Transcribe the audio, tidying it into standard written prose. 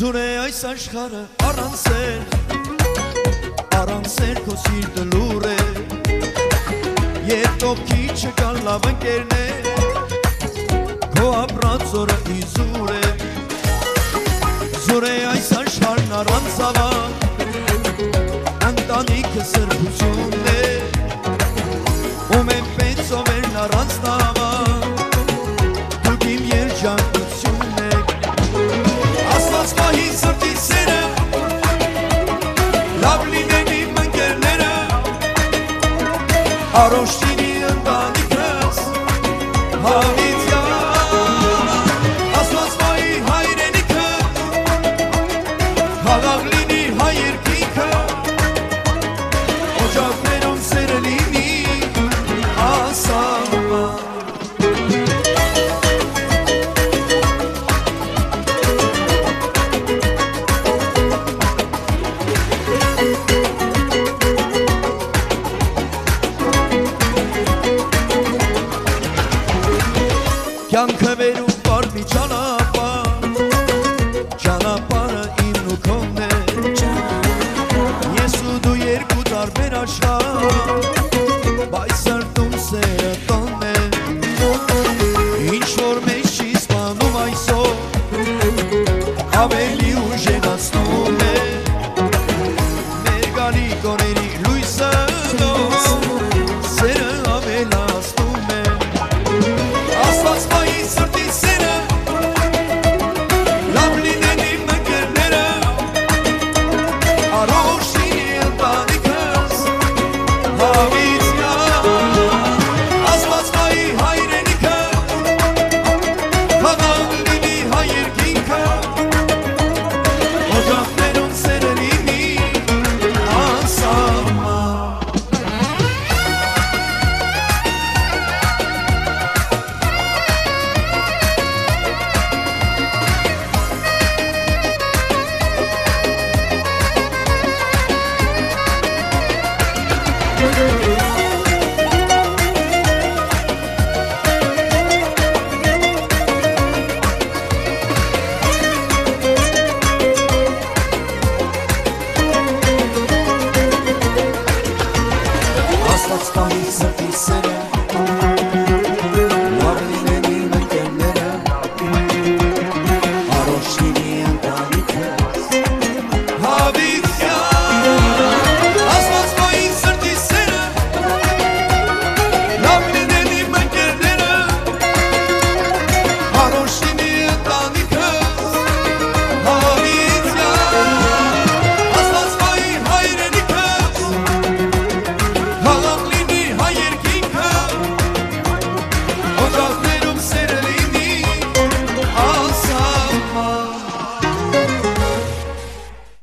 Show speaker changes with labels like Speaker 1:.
Speaker 1: Զուր է այս աշխարը առանցեր քո սիրտը լուր է Ետ ովքի չկան լավ ընկերներ Քո ապրած օրը իզուր է Զուր է այս աշխարհն առանց ավան Ընտանիքը սրբությունն է Ում են պետսովերն առանց նավան Դուք իմ երջանկությունն եք Աստված պահի սրտի սերը Լավ լինեն իմ ընկերները Առողջ լինի ընտանիքս Հավիտյան Աստված պահի հայրենիքը Խաղաղ լինի հայ երկինքը Օջակներում սերը լինի ասաման Կյանքը վերում պարդի ճանապարը իմն ու քոնն է Ես ու դու երկու տարբեր աշխարհ Բայց սրտում սերը տոնն է Ինչ որ մեզ չի սպանում այսօր Ավելի